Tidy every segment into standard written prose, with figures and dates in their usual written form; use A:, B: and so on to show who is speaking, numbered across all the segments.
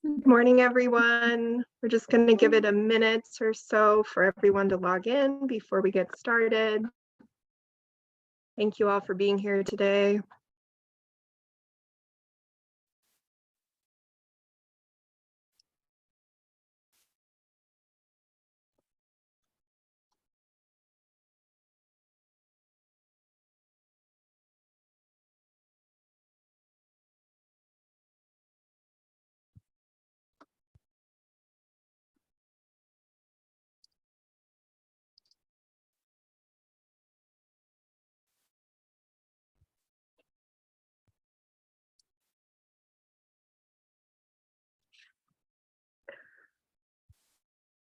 A: Good morning, everyone. We're just going to give it a minute or so for everyone to log in before we get started. Thank you all for being here today.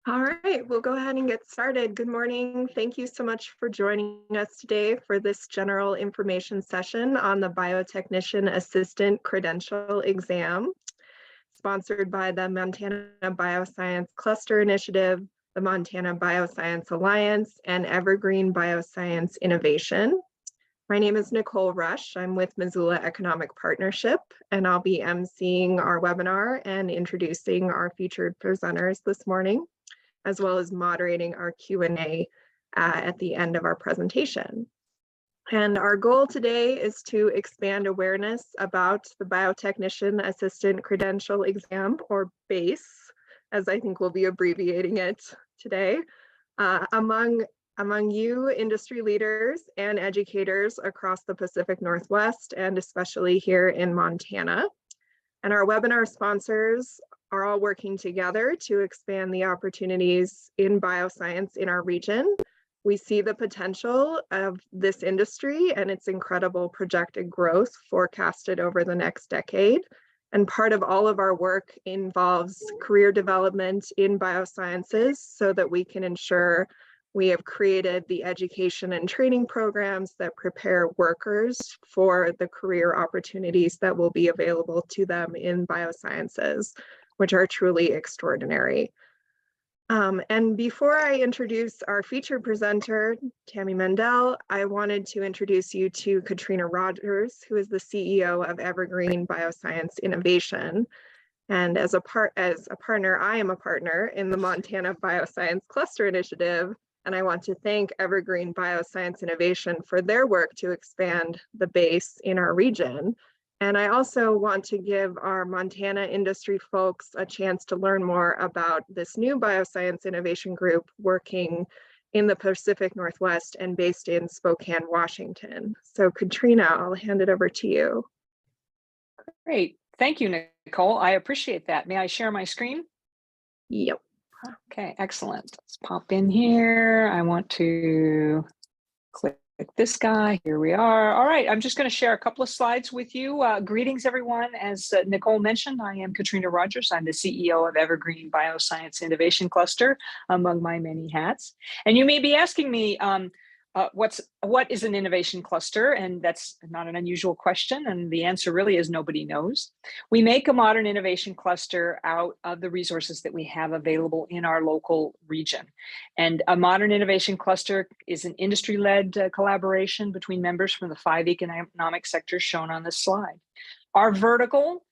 A: All right, we'll go ahead and get started. Good morning. Thank you so much for joining us today for this general information session on the Biotechnician Assistant Credential Exam, sponsored by the Montana Bioscience Cluster Initiative, the Montana Bioscience Alliance, and Evergreen Bioscience Innovation. My name is Nicole Rush. I'm with Missoula Economic Partnership, and I'll be emceeing our webinar and introducing our featured presenters this morning, as well as moderating our Q&A at the end of our presentation. And our goal today is to expand awareness about the Biotechnician Assistant Credential Exam, or BACE, as I think we'll be abbreviating it today, among you industry leaders and educators across the Pacific Northwest, and especially here in Montana. And our webinar sponsors are all working together to expand the opportunities in bioscience in our region. We see the potential of this industry and its incredible projected growth forecasted over the next decade. And part of all of our work involves career development in biosciences so that we can ensure we have created the education and training programs that prepare workers for the career opportunities that will be available to them in biosciences, which are truly extraordinary. And before I introduce our featured presenter, Tammy Mandell, I wanted to introduce you to Katrina Rogers, who is the CEO of Evergreen Bioscience Innovation. And as a partner, I am a partner in the Montana Bioscience Cluster Initiative, and I want to thank Evergreen Bioscience Innovation for their work to expand the BACE in our region. And I also want to give our Montana industry folks a chance to learn more about this new bioscience innovation group working in the Pacific Northwest and based in Spokane, Washington. So Katrina, I'll hand it over to you.
B: Great. Thank you, Nicole. I appreciate that. May I share my screen?
A: Yep.
B: Okay, excellent. Let's pop in here. I want to click this guy. Here we are. All right, I'm just going to share a couple of slides with you. Greetings, everyone. As Nicole mentioned, I am Katrina Rogers. I'm the CEO of Evergreen Bioscience Innovation Cluster, among my many hats. And you may be asking me, what is an innovation cluster? And that's not an unusual question. And the answer really is nobody knows. We make a modern innovation cluster out of the resources that we have available in our local region. And a modern innovation cluster is an industry-led collaboration between members from the 5 economic sectors shown on this slide. Our vertical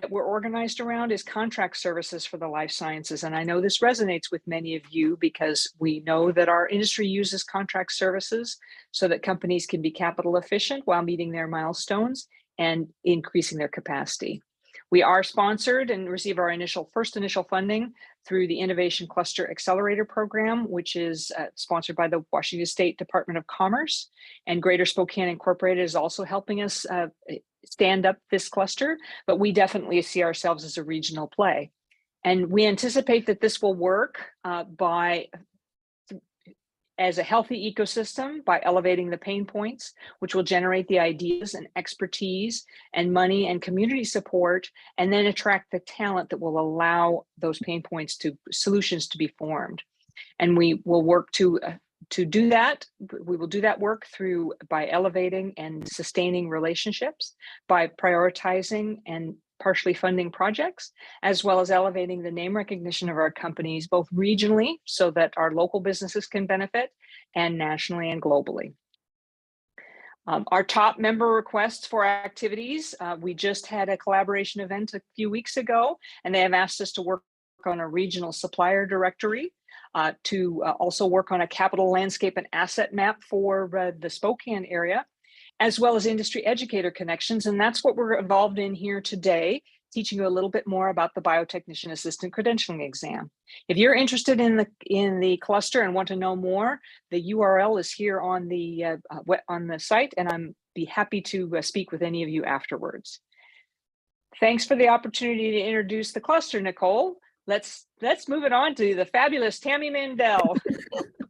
B: that we're organized around is contract services for the life sciences. And I know this resonates with many of you because we know that our industry uses contract services so that companies can be capital efficient while meeting their milestones and increasing their capacity. We are sponsored and receive our first initial funding through the Innovation Cluster Accelerator Program, which is sponsored by the Washington State Department of Commerce. And Greater Spokane Incorporated is also helping us stand up this cluster, but we definitely see ourselves as a regional play. And we anticipate that this will work as a healthy ecosystem by elevating the pain points, which will generate the ideas and expertise and money and community support, and then attract the talent that will allow those pain points solutions to be formed. And we will work to do that. We will do that work by elevating and sustaining relationships, by prioritizing and partially funding projects, as well as elevating the name recognition of our companies, both regionally so that our local businesses can benefit, and nationally and globally. Our top member requests for activities, we just had a collaboration event a few weeks ago, and they have asked us to work on a regional supplier directory, to also work on a capital landscape and asset map for the Spokane area, as well as industry educator connections. And that's what we're involved in here today, teaching you a little bit more about the Biotechnician Assistant Credentialing exam. If you're interested in the cluster and want to know more, the URL is here on the site, and I'm be happy to speak with any of you afterwards. Thanks for the opportunity to introduce the cluster, Nicole. Let's move it on to the fabulous Tammy Mandell.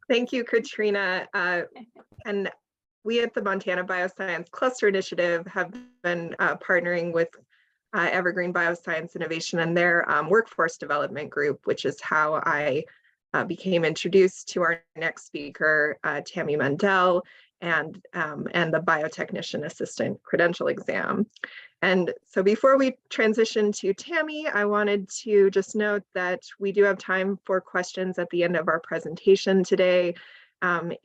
A: Thank you, Katrina. And we at the Montana Bioscience Cluster Initiative have been partnering with Evergreen Bioscience Innovation and their workforce development group, which is how I became introduced to our next speaker, Tammy Mandell, and the Biotechnician Assistant Credential Exam. And so before we transition to Tammy, I wanted to just note that we do have time for questions at the end of our presentation today.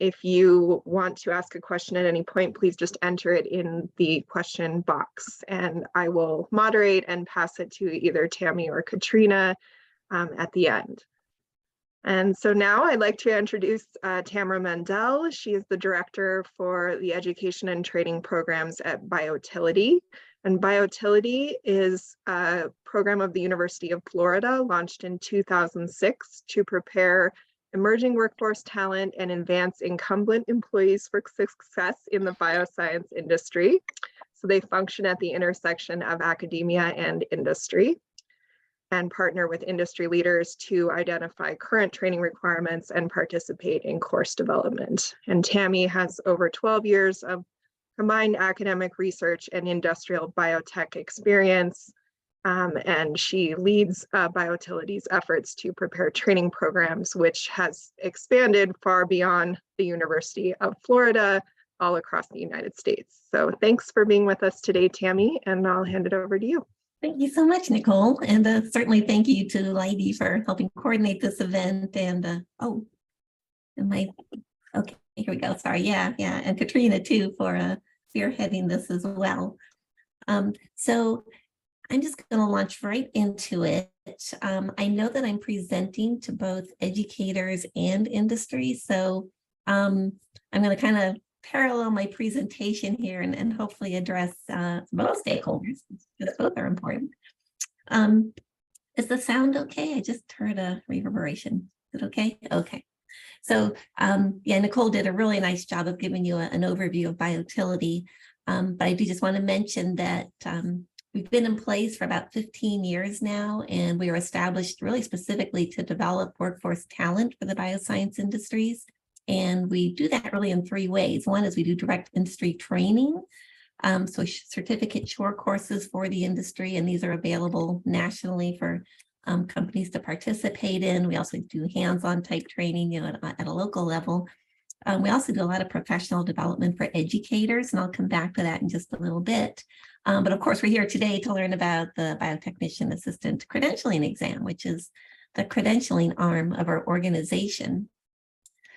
A: If you want to ask a question at any point, please just enter it in the question box, and I will moderate and pass it to either Tammy or Katrina at the end. And so now I'd like to introduce Tamara Mandell. She is the director for the education and training programs at Biotility. And Biotility is a program of the University of Florida launched in 2006 to prepare emerging workforce talent and advance incumbent employees for success in the bioscience industry. So they function at the intersection of academia and industry and partner with industry leaders to identify current training requirements and participate in course development. And Tammy has over 12 years of combined academic research and industrial biotech experience. And she leads Biotility's efforts to prepare training programs, which has expanded far beyond the University of Florida, all across the United States. So thanks for being with us today, Tammy, and I'll hand it over to you.
C: Thank you so much, Nicole. And certainly thank you to Leidy for helping coordinate this event. And okay, here we go. Sorry, yeah. And Katrina too for spearheading this as well. So I'm just going to launch right into it. I know that I'm presenting to both educators and industry, so I'm going to kind of parallel my presentation here and hopefully address both stakeholders, because both are important. Is the sound okay? I just heard a reverberation. Is it okay? Okay. So yeah, Nicole did a really nice job of giving you an overview of Biotility, but I do just want to mention that we've been in place for about 15 years now, and we were established really specifically to develop workforce talent for the bioscience industries. And we do that really in three ways. One is we do direct industry training, so certificate short courses for the industry, and these are available nationally for companies to participate in. We also do hands-on type training, at a local level. We also do a lot of professional development for educators, and I'll come back to that in just a little bit. But of course, we're here today to learn about the Biotechnician Assistant Credentialing exam, which is the credentialing arm of our organization.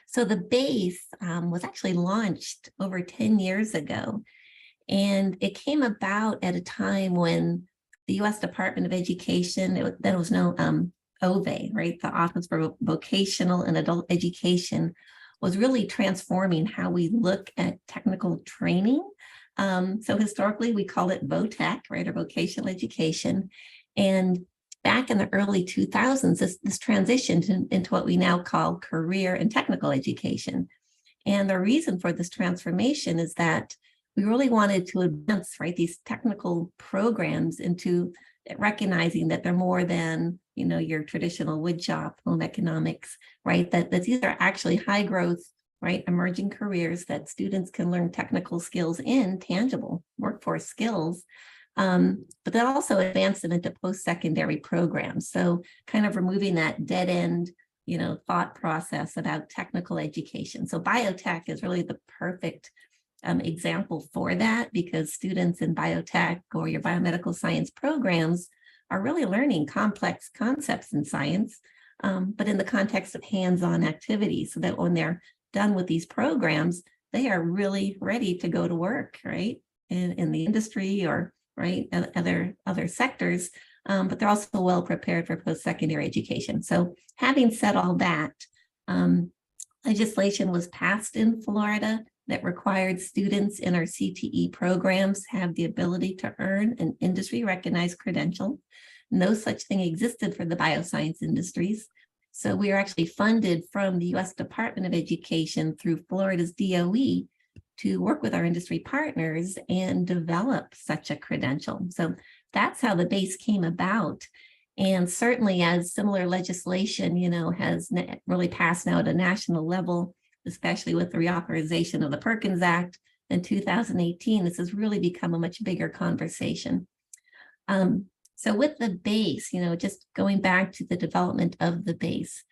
C: So the BACE was actually launched over 10 years ago, and it came about at a time when the U.S. Department of Education, that was known OVE, right? The Office for Vocational and Adult Education, was really transforming how we look at technical training. So historically, we call it VOTEC, right, or vocational education. And back in the early 2000s, this transitioned into what we now call career and technical education. And the reason for this transformation is that we really wanted to advance, right, these technical programs into recognizing that they're more than, your traditional wood shop, home economics, right? That these are actually high growth, right, emerging careers that students can learn technical skills in, tangible workforce skills, but then also advance them into post-secondary programs. So kind of removing that dead end, thought process about technical education. So biotech is really the perfect example for that, because students in biotech or your biomedical science programs are really learning complex concepts in science, but in the context of hands-on activities, so that when they're done with these programs, they are really ready to go to work, right? In the industry or right other sectors, but they're also well prepared for post-secondary education. So having said all that, legislation was passed in Florida that required students in our CTE programs have the ability to earn an industry recognized credential. No such thing existed for the bioscience industries. So we are actually funded from the U.S. Department of Education through Florida's DOE to work with our industry partners and develop such a credential. So that's how the BACE came about. And certainly as similar legislation, has really passed now at a national level, especially with the reauthorization of the Perkins Act in 2018, this has really become a much bigger conversation. So with the BACE, just going back to the development of the BACE,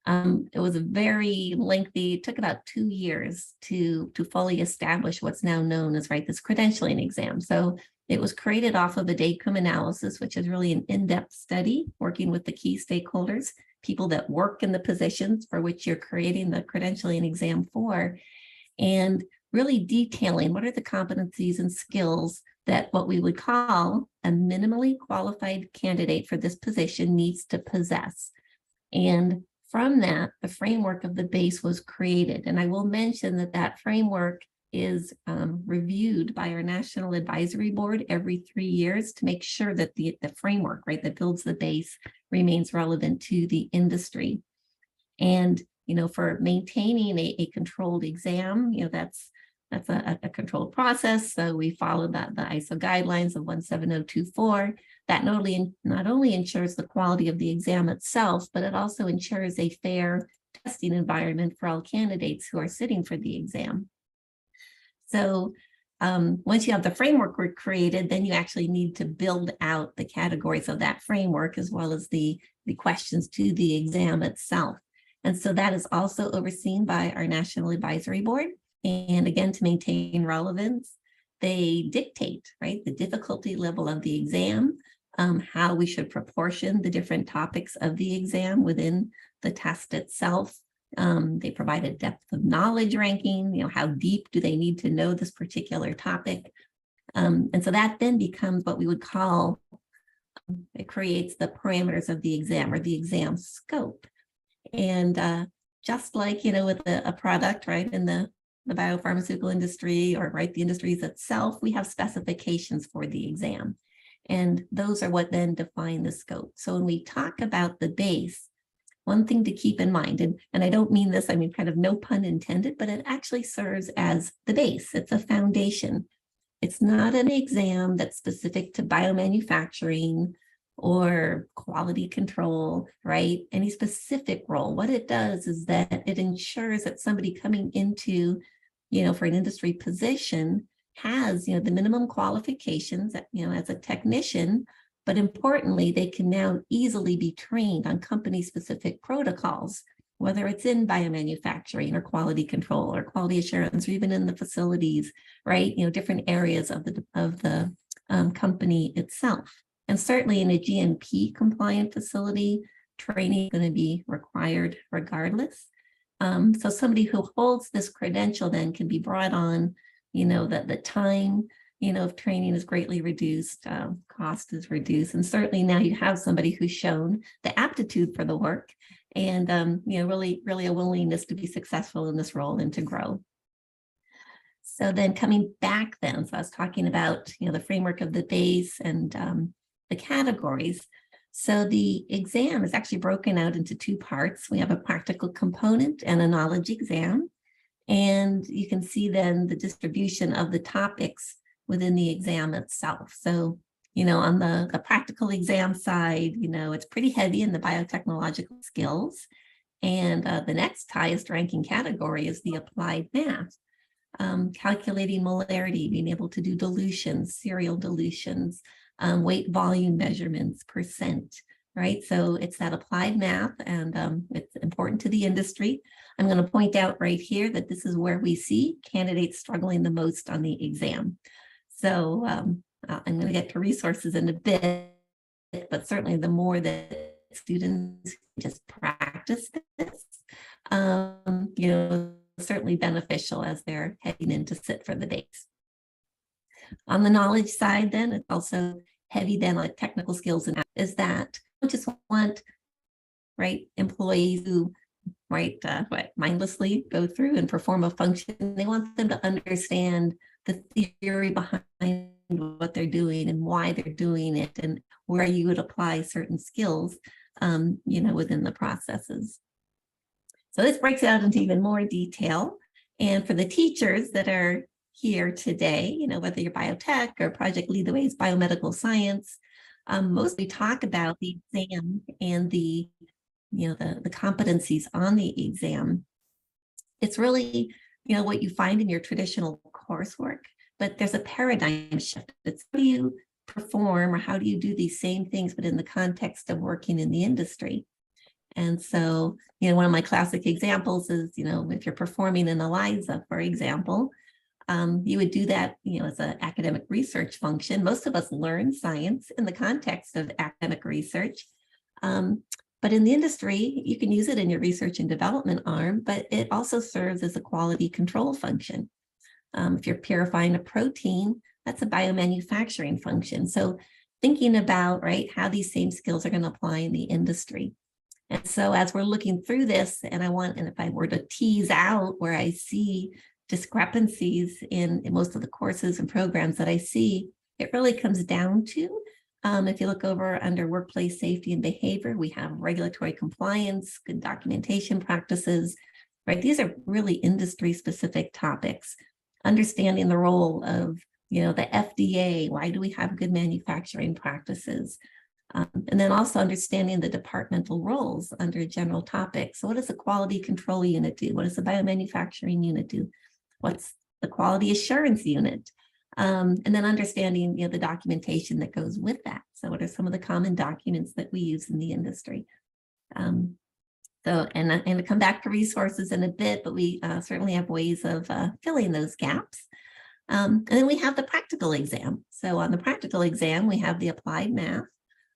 C: it was a very lengthy, it took about 2 years to fully establish what's now known as, this credentialing exam. So it was created off of a DACUM analysis, which is really an in-depth study working with the key stakeholders, people that work in the positions for which you're creating the credentialing exam for, and really detailing what are the competencies and skills that what we would call a minimally qualified candidate for this position needs to possess. And from that, the framework of the BACE was created. And I will mention that that framework is reviewed by our National Advisory Board every 3 years to make sure that the framework, that builds the BACE remains relevant to the industry. And, for maintaining a controlled exam, that's a controlled process. So we follow the ISO guidelines of 17024. That not only ensures the quality of the exam itself, but it also ensures a fair testing environment for all candidates who are sitting for the exam. So once you have the framework created, then you actually need to build out the categories of that framework as well as the questions to the exam itself. And so that is also overseen by our National Advisory Board. And again, to maintain relevance, they dictate, the difficulty level of the exam, how we should proportion the different topics of the exam within the test itself. They provide a depth of knowledge ranking, how deep do they need to know this particular topic? And so that then becomes what we would call, it creates the parameters of the exam or the exam scope. And just like, with a product, in the biopharmaceutical industry or the industries itself, we have specifications for the exam. And those are what then define the scope. So when we talk about the BACE, one thing to keep in mind, and I don't mean this, I mean kind of no pun intended, but it actually serves as the BACE. It's a foundation. It's not an exam that's specific to biomanufacturing or quality control, any specific role. What it does is that it ensures that somebody coming into, for an industry position has, the minimum qualifications, as a technician, but importantly, they can now easily be trained on company-specific protocols, whether it's in biomanufacturing or quality control or quality assurance, or even in the facilities, different areas of the company itself. And certainly in a GMP compliant facility, training is going to be required regardless. So somebody who holds this credential then can be brought on, that the time, of training is greatly reduced, cost is reduced. And certainly now you have somebody who's shown the aptitude for the work and, really a willingness to be successful in this role and to grow. So then coming back then, so I was talking about, the framework of the BACE and the categories. So the exam is actually broken out into 2 parts. We have a practical component and a knowledge exam. And you can see then the distribution of the topics within the exam itself. So, on the practical exam side, it's pretty heavy in the biotechnological skills. And the next highest ranking category is the applied math. Calculating molarity, being able to do dilutions, serial dilutions, weight volume measurements, percent, So it's that applied math, and it's important to the industry. I'm going to point out right here that this is where we see candidates struggling the most on the exam. So I'm going to get to resources in a bit, but certainly the more that students just practice this, certainly beneficial as they're heading in to sit for the BACE. On the knowledge side, then it's also heavy then like technical skills, and is that I just want employees who mindlessly go through and perform a function. They want them to understand the theory behind what they're doing and why they're doing it and where you would apply certain skills, within the processes. So this breaks it out into even more detail. And for the teachers that are here today, whether you're biotech or project lead the way is biomedical science, mostly talk about the exam and the competencies on the exam. It's really, what you find in your traditional coursework, but there's a paradigm shift. It's how do you perform or how do you do these same things, but in the context of working in the industry. And so, one of my classic examples is, if you're performing an ELISA, for example, you would do that, as an academic research function. Most of us learn science in the context of academic research. But in the industry, you can use it in your research and development arm, but it also serves as a quality control function. If you're purifying a protein, that's a biomanufacturing function. So thinking about, how these same skills are going to apply in the industry. And so as we're looking through this, and if I were to tease out where I see discrepancies in most of the courses and programs that I see, it really comes down to, if you look over under workplace safety and behavior, we have regulatory compliance, good documentation practices, These are really industry specific topics. Understanding the role of, the FDA, why do we have good manufacturing practices? And then also understanding the departmental roles under general topics. So what does the quality control unit do? What does the biomanufacturing unit do? What's the quality assurance unit? And then understanding, the documentation that goes with that. So what are some of the common documents that we use in the industry? And to come back to resources in a bit, but we certainly have ways of filling those gaps. And then we have the practical exam. So on the practical exam, we have the applied math,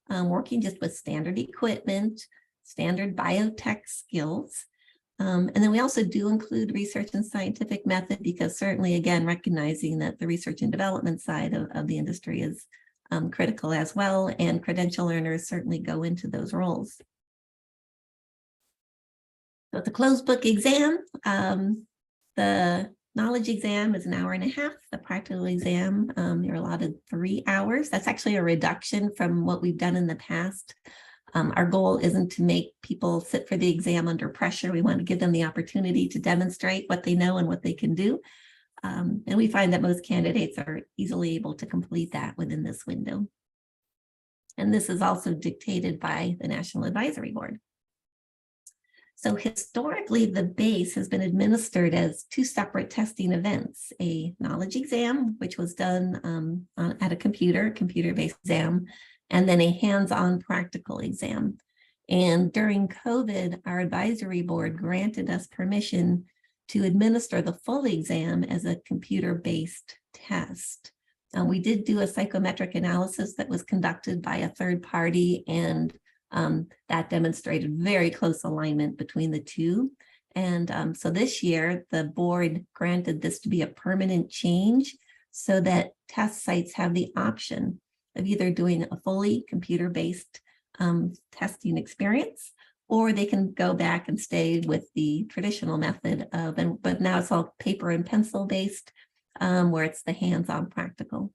C: working just with standard equipment, standard biotech skills. And then we also do include research and scientific method, because certainly, again, recognizing that the research and development side of the industry is critical as well, and credential earners certainly go into those roles. So the closed book exam, the knowledge exam is 1.5 hours. The practical exam, you're allotted 3 hours. That's actually a reduction from what we've done in the past. Our goal isn't to make people sit for the exam under pressure. We want to give them the opportunity to demonstrate what they know and what they can do. And we find that most candidates are easily able to complete that within this window. And this is also dictated by the National Advisory Board. So historically, the BACE has been administered as 2 separate testing events: a knowledge exam, which was done at a computer-based exam, and then a hands-on practical exam. And during COVID, our advisory board granted us permission to administer the full exam as a computer-based test. We did do a psychometric analysis that was conducted by a third party, and that demonstrated very close alignment between the two. And so this year, the board granted this to be a permanent change so that test sites have the option of either doing a fully computer-based testing experience, or they can go back and stay with the traditional method of, but now it's all paper and pencil based, where it's the hands-on practical.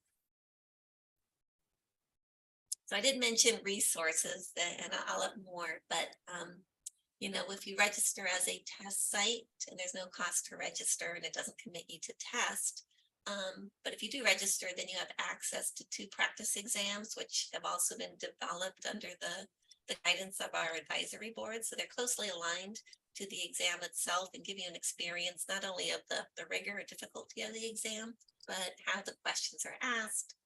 C: So I did mention resources, and I'll have more, but if you register as a test site, and there's no cost to register, and it doesn't commit you to test, but if you do register, then you have access to 2 practice exams, which have also been developed under the guidance of our advisory board. So they're closely aligned to the exam itself and give you an experience not only of the rigor or difficulty of the exam, but how the questions are asked,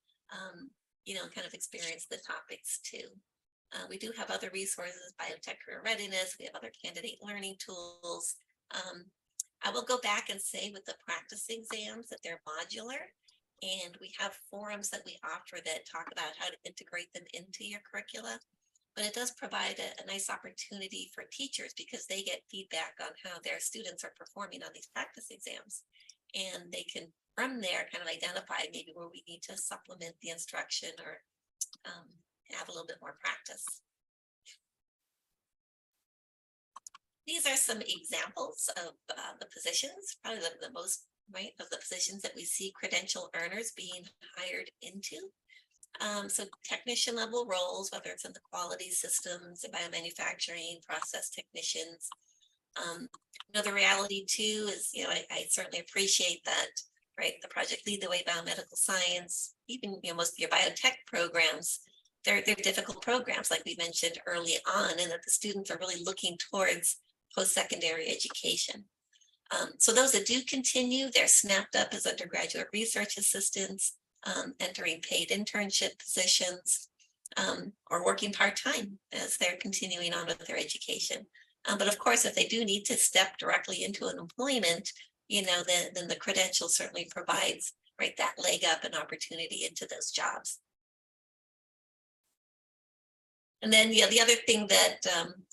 C: kind of experience the topics too. We do have other resources, biotech career readiness. We have other candidate learning tools. I will go back and say with the practice exams that they're modular, and we have forums that we offer that talk about how to integrate them into your curricula. but it does provide a nice opportunity for teachers because they get feedback on how their students are performing on these practice exams. And they can, from there, kind of identify maybe where we need to supplement the instruction or have a little bit more practice. These are some examples of the positions, probably the most, right, of the positions that we see credential earners being hired into. So technician level roles, whether it's in the quality systems, the biomanufacturing, process technicians. The reality too is, I certainly appreciate that, right? The project Lead the Way Biomedical Science, even most of your biotech programs, they're difficult programs, like we mentioned early on, and that the students are really looking towards post-secondary education. So those that do continue, they're snapped up as undergraduate research assistants, entering paid internship positions, or working part-time as they're continuing on with their education. But of course, if they do need to step directly into an employment, then the credential certainly provides, right, that leg up and opportunity into those jobs. And then the other thing that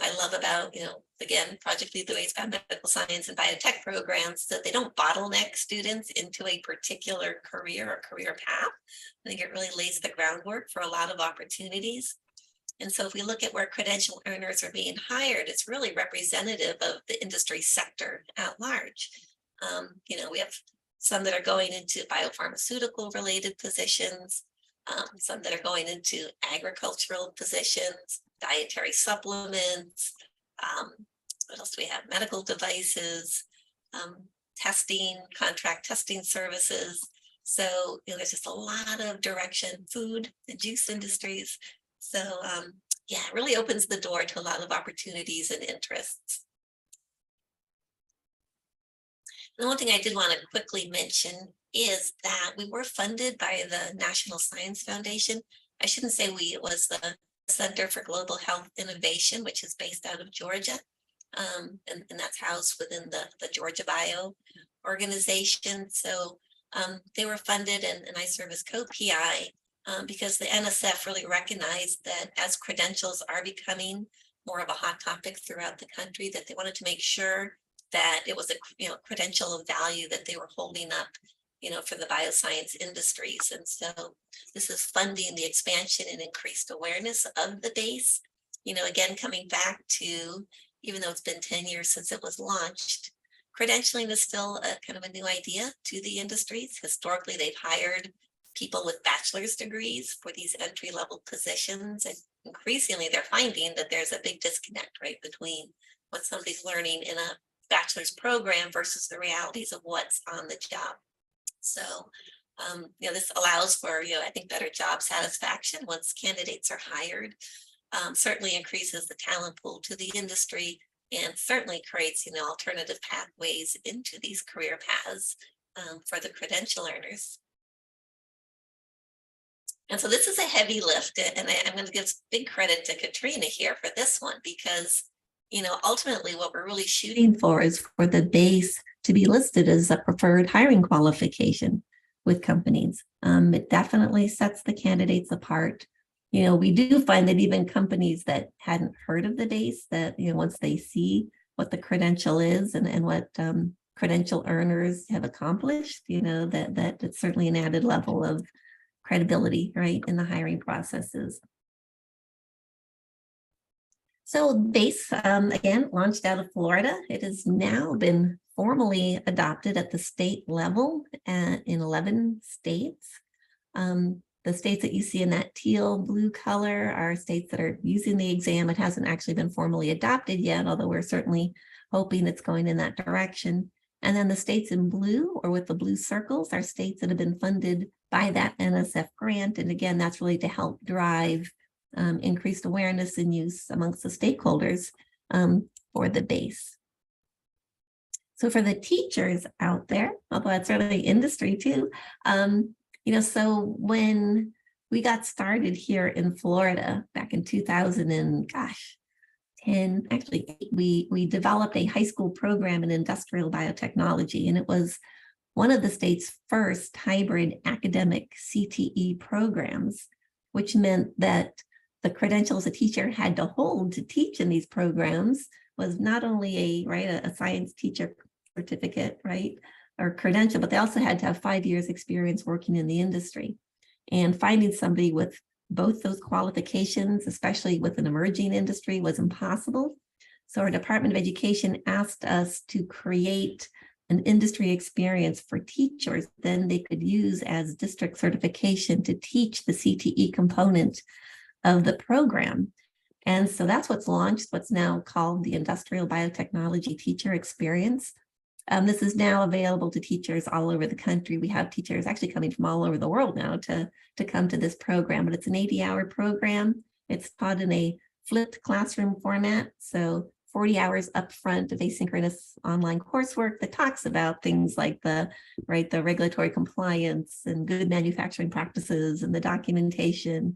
C: I love about, again, Project Lead the Way's Biomedical Science and Biotech programs, that they don't bottleneck students into a particular career or career path. I think it really lays the groundwork for a lot of opportunities. And so if we look at where credential earners are being hired, it's really representative of the industry sector at large. We have some that are going into biopharmaceutical related positions, some that are going into agricultural positions, dietary supplements, what else do we have? Medical devices, testing, contract testing services. So there's just a lot of direction, food, the juice industries. So yeah, it really opens the door to a lot of opportunities and interests. And one thing I did want to quickly mention is that we were funded by the National Science Foundation. I shouldn't say we, it was the Center for Global Health Innovation, which is based out of Georgia. And that's housed within the Georgia Bio organization. So they were funded, and I serve as co-PI because the NSF really recognized that as credentials are becoming more of a hot topic throughout the country, that they wanted to make sure that it was a credential of value that they were holding up, for the bioscience industries. And so this is funding the expansion and increased awareness of the BACE. Again, coming back to, even though it's been 10 years since it was launched, credentialing is still a kind of a new idea to the industries. Historically, they've hired people with bachelor's degrees for these entry-level positions. And increasingly, they're finding that there's a big disconnect, right, between what somebody's learning in a bachelor's program versus the realities of what's on the job. So, this allows for, I think, better job satisfaction once candidates are hired, certainly increases the talent pool to the industry, and certainly creates, alternative pathways into these career paths for the credential earners. And so this is a heavy lift, and I'm going to give big credit to Katrina here for this one, because ultimately what we're really shooting for is for the BACE to be listed as a preferred hiring qualification with companies. It definitely sets the candidates apart. We do find that even companies that hadn't heard of the BACE, that, once they see what the credential is and what credential earners have accomplished, that it's certainly an added level of credibility, right, in the hiring processes. So BACE, again, launched out of Florida. It has now been formally adopted at the state level in 11 states. The states that you see in that teal blue color are states that are using the exam. It hasn't actually been formally adopted yet, although we're certainly hoping it's going in that direction. And then the states in blue, or with the blue circles, are states that have been funded by that NSF grant. And again, that's really to help drive increased awareness and use amongst the stakeholders for the BACE. So for the teachers out there, although that's really industry too, so when we got started here in Florida back in 2010, actually, we developed a high school program in industrial biotechnology, and it was one of the state's first hybrid academic CTE programs, which meant that the credentials a teacher had to hold to teach in these programs was not only a science teacher certificate, right, or credential, but they also had to have 5 years experience working in the industry. And finding somebody with both those qualifications, especially with an emerging industry, was impossible. So our Department of Education asked us to create an industry experience for teachers then they could use as district certification to teach the CTE component of the program. And so that's what's launched, what's now called the Industrial Biotechnology Teacher Experience. This is now available to teachers all over the country. We have teachers actually coming from all over the world now to come to this program, but it's an 80-hour program. It's taught in a flipped classroom format. So 40 hours upfront of asynchronous online coursework that talks about things like the regulatory compliance and good manufacturing practices and the documentation.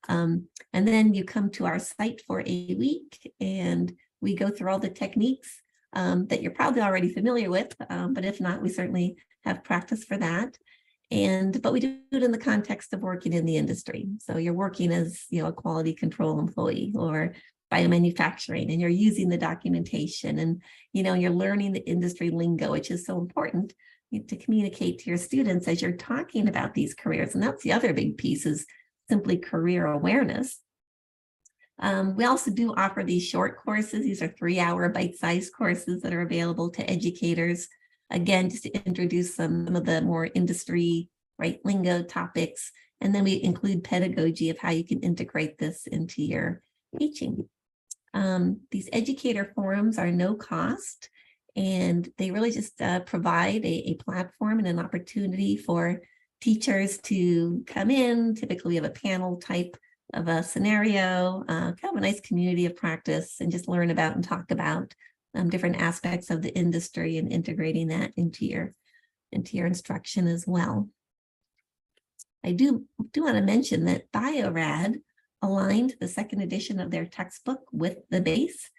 C: And then you come to our site for a week and we go through all the techniques that you're probably already familiar with, but if not, we certainly have practice for that. But we do it in the context of working in the industry. So you're working as a quality control employee or biomanufacturing, and you're using the documentation, and you're learning the industry lingo, which is so important to communicate to your students as you're talking about these careers. And that's the other big piece, is simply career awareness. We also do offer these short courses. These are 3-hour bite-sized courses that are available to educators. Again, just to introduce some of the more industry, lingo topics. And then we include pedagogy of how you can integrate this into your teaching. These educator forums are no cost, and they really just provide a platform and an opportunity for teachers to come in, typically of a panel type of a scenario, kind of a nice community of practice, and just learn about and talk about different aspects of the industry and integrating that into your instruction as well. I do want to mention that Biorad aligned the second edition of their textbook with the BACE.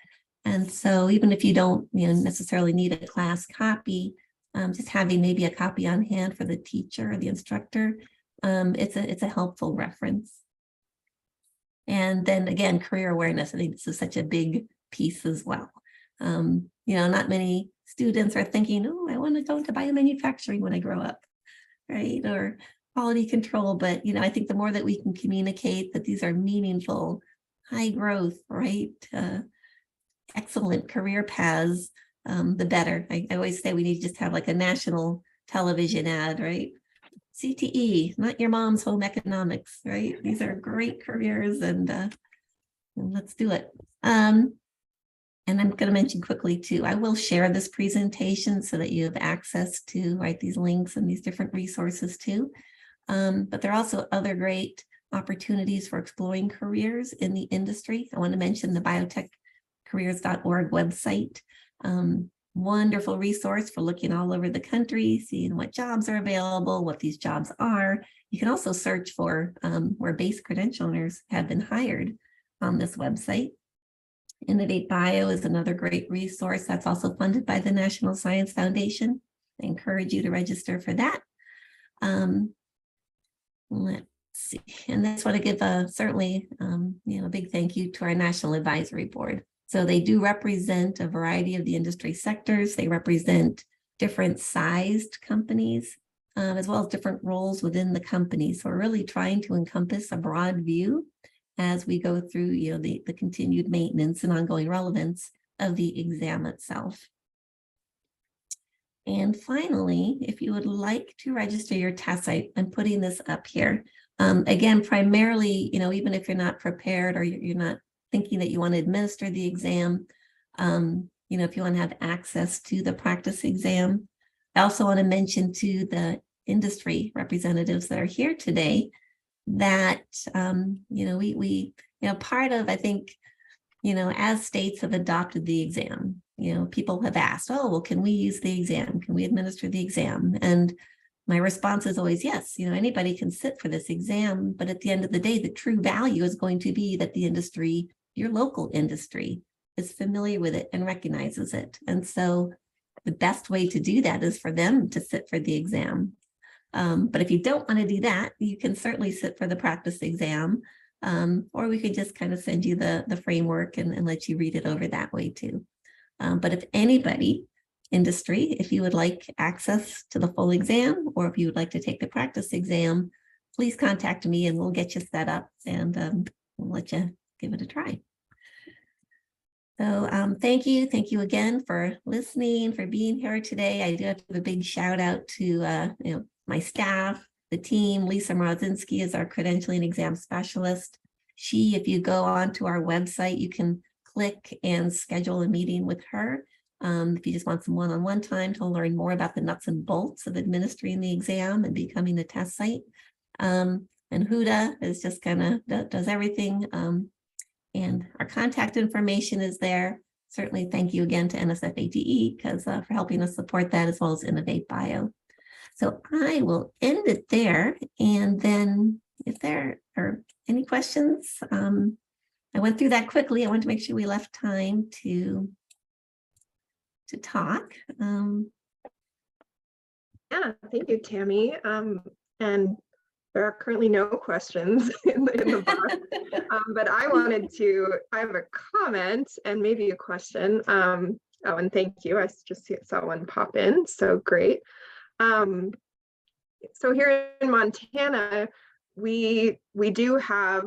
C: And so even if you don't necessarily need a class copy, just having maybe a copy on hand for the teacher or the instructor, it's a helpful reference. And then again, career awareness. I think this is such a big piece as well. Not many students are thinking, oh, I want to go into biomanufacturing when I grow up, right? Or quality control. But, I think the more that we can communicate that these are meaningful, high growth, excellent career paths, the better. I always say we need to just have like a national television ad, right? CTE, not your mom's home economics, right? These are great careers, and let's do it. And I'm going to mention quickly too, I will share this presentation so that you have access to these links and these different resources too. But there are also other opportunities for exploring careers in the industry. I want to mention the biotechcareers.org website. Wonderful resource for looking all over the country, seeing what jobs are available, what these jobs are. You can also search for where BACE credentialers have been hired on this website. Innovate Bio is another great resource that's also funded by the National Science Foundation. I encourage you to register for that. Let's see, and I just want to give certainly a big thank you to our National Advisory Board. So they do represent a variety of the industry sectors. They represent different sized companies, as well as different roles within the company. So we're really trying to encompass a broad view as we go through the continued maintenance and ongoing relevance of the exam itself. And finally, if you would like to register your test, I'm putting this up here. Again, primarily, even if you're not prepared or you're not thinking that you want to administer the exam, if you want to have access to the practice exam. I also want to mention to the industry representatives that are here today that, we part of, I think, as states have adopted the exam, people have asked, oh, well, can we use the exam? Can we administer the exam? And my response is always yes, anybody can sit for this exam, but at the end of the day, the true value is going to be that the industry, your local industry, is familiar with it and recognizes it. And so the best way to do that is for them to sit for the exam. But if you don't want to do that, you can certainly sit for the practice exam. or we could just kind of send you the framework and let you read it over that way too. But if anybody, industry, if you would like access to the full exam, or if you would like to take the practice exam, please contact me and we'll get you set up, and we'll let you give it a try. So thank you again for listening, for being here today. I do have to give a big shout out to my staff, the team. Lisa Mrozinski is our credentialing exam specialist. If you go onto our website, you can click and schedule a meeting with her. If you just want some one-on-one time to learn more about the nuts and bolts of administering the exam and becoming a test site. And Huda is just kind of does everything. And our contact information is there. Certainly thank you again to NSF-ATE because for helping us support that, as well as Innovate Bio. So I will end it there. And then if there are any questions, I went through that quickly. I want to make sure we left time to talk.
A: Yeah, thank you, Tammy. And there are currently no questions in the box, but I have a comment and maybe a question. Oh, and thank you. I just saw one pop in, so great. So here in Montana, we do have,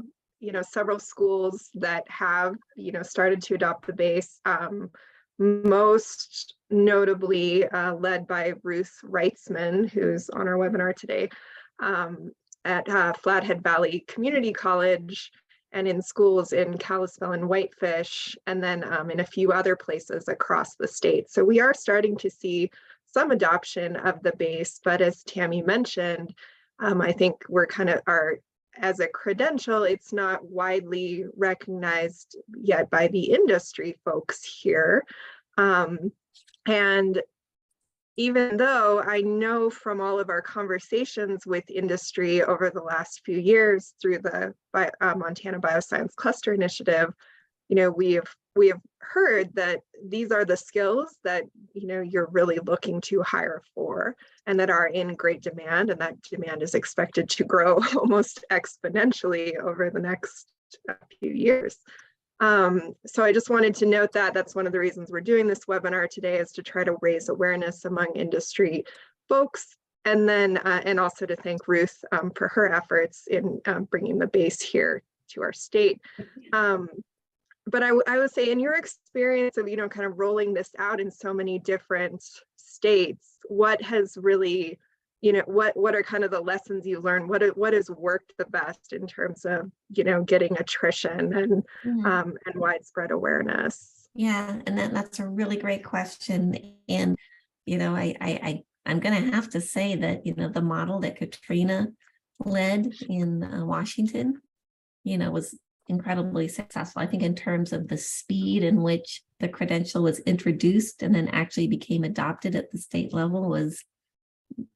A: several schools that have, started to adopt the BACE, most notably led by Ruth Reitzman, who's on our webinar today. At Flathead Valley Community College, and in schools in Kalispell and Whitefish, and then in a few other places across the state. So we are starting to see some adoption of the BACE, but as Tammy mentioned, I think we're as a credential, it's not widely recognized yet by the industry folks here. And even though I know from all of our conversations with industry over the last few years through the Montana Bioscience Cluster Initiative, we have heard that these are the skills that you're really looking to hire for, and that are in great demand, and that demand is expected to grow almost exponentially over the next few years. So I just wanted to note that that's one of the reasons we're doing this webinar today, is to try to raise awareness among industry folks, and then and also to thank Ruth for her efforts in bringing the BACE here to our state. But I would say, in your experience of kind of rolling this out in so many different states, what has really, what are kind of the lessons you learned? What has worked the best in terms of getting attrition and and widespread awareness?
C: Yeah, and that's a really great question. And I'm going to have to say that the model that Katrina led in Washington, was incredibly successful. I think in terms of the speed in which the credential was introduced and then actually became adopted at the state level was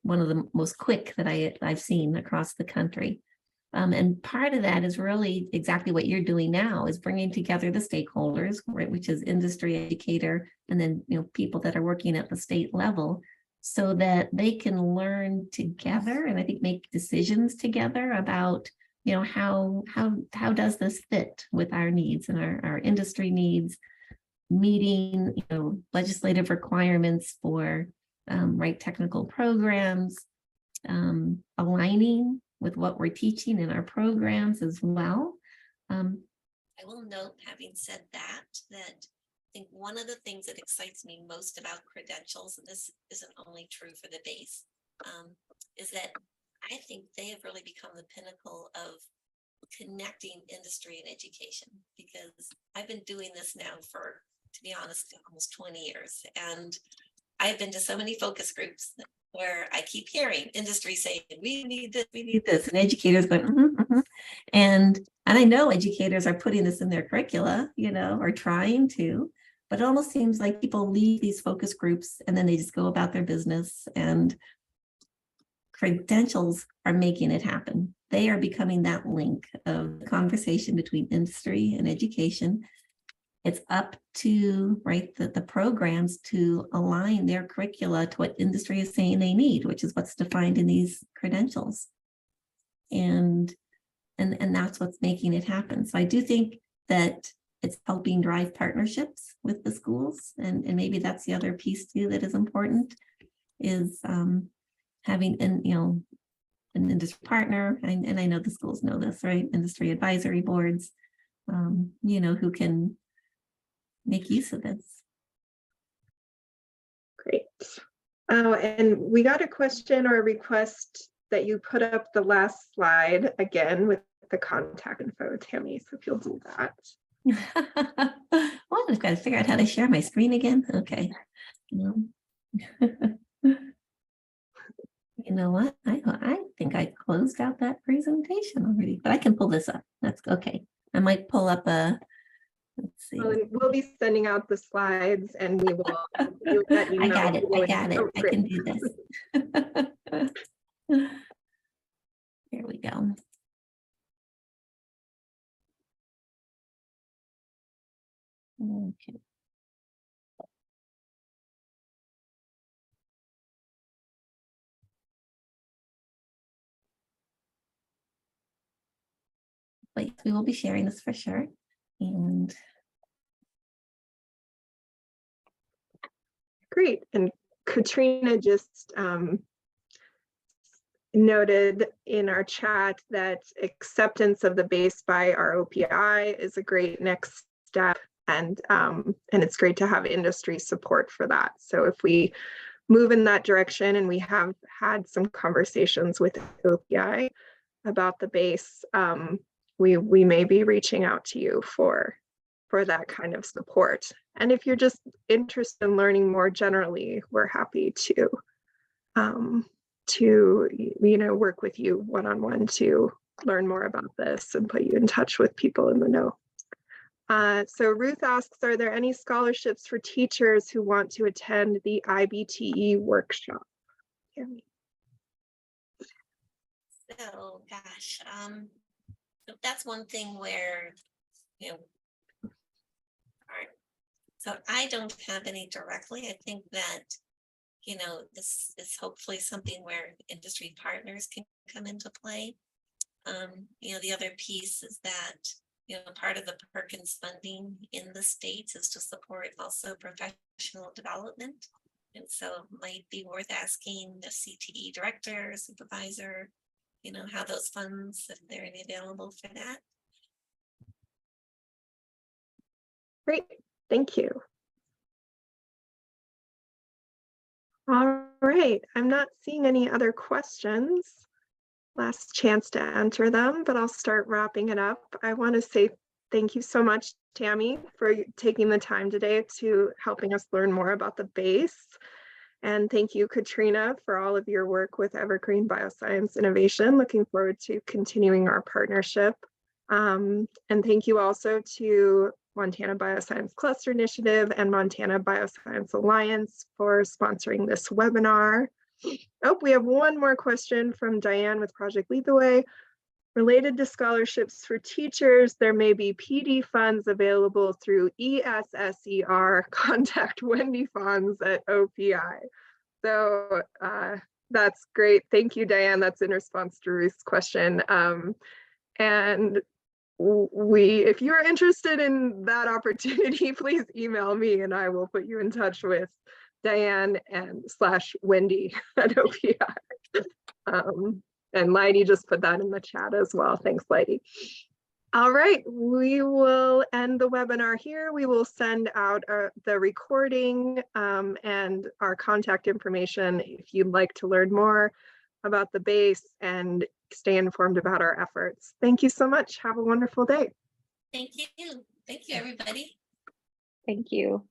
C: one of the most quick that I've seen across the country. And part of that is really exactly what you're doing now, is bringing together the stakeholders, right, which is industry, educator, and then people that are working at the state level, so that they can learn together and I think make decisions together about how does this fit with our needs and our industry needs, meeting legislative requirements for right technical programs, aligning with what we're teaching in our programs as well. I will note, having said that I think one of the things that excites me most about credentials, and this isn't only true for the BACE, is that I think they have really become the pinnacle of connecting industry and education, because I've been doing this now for, to be honest, almost 20 years. And I've been to so many focus groups where I keep hearing industry saying, we need this, and educators going, And I know educators are putting this in their curricula, or trying to, but it almost seems like people leave these focus groups and then they just go about their business, and credentials are making it happen. They are becoming that link of the conversation between industry and education. It's up to the programs to align their curricula to what industry is saying they need, which is what's defined in these credentials. And and that's what's making it happen. So I do think that it's helping drive partnerships with the schools, and maybe that's the other piece too that is important, is having an industry partner, and I know the schools know this, right? Industry advisory boards, who can make use of this.
A: Great. Oh, and we got a question or a request that you put up the last slide again with the contact info, Tammy, so if you'll do that.
C: Well, I've got to figure out how to share my screen again. Okay. You know what? I think I closed out that presentation already, but I can pull this up. That's okay. I might pull up a, let's see.
A: Well, we'll be sending out the slides and we will.
C: I got it. I got it. I can do this. Here we go. Okay. But we will be sharing this for sure. And
A: great. And Katrina just noted in our chat that acceptance of the BACE by our OPI is a great next step, and it's great to have industry support for that. So if we move in that direction, and we have had some conversations with OPI about the BACE, we may be reaching out to you for that kind of support. And if you're just interested in learning more generally, we're happy to work with you one-on-one to learn more about this and put you in touch with people in the know. So Ruth asks, are there any scholarships for teachers who want to attend the IBTE workshop?
C: so, gosh, that's one thing where, so I don't have any directly. I think that, this is hopefully something where industry partners can come into play. The other piece is that, part of the Perkins funding in the States is to support also professional development. And so it might be worth asking the CTE director, supervisor, how those funds, if they're any available for that.
A: Great, thank you. All right, I'm not seeing any other questions. Last chance to enter them, but I'll start wrapping it up. I want to say thank you so much, Tammy, for taking the time today to helping us learn more about the BACE. And thank you, Katrina, for all of your work with Evergreen Bioscience Innovation. Looking forward to continuing our partnership. And thank you also to Montana Bioscience Cluster Initiative and Montana Bioscience Alliance for sponsoring this webinar. Oh, we have one more question from Diane with Project Lead the Way. Related to scholarships for teachers, there may be PD funds available through ESSER. Contact Wendy Fonz at OPI. So that's great. Thank you, Diane. That's in response to Ruth's question. And if you're interested in that opportunity, please email me and I will put you in touch with Diane and /Wendy at OPI. And Leidy just put that in the chat as well. Thanks, Leidy. All right, we will end the webinar here. We will send out the recording and our contact information if you'd like to learn more about the BACE and stay informed about our efforts. Thank you so much. Have a wonderful day.
C: Thank you. Thank you, everybody.
B: Thank you.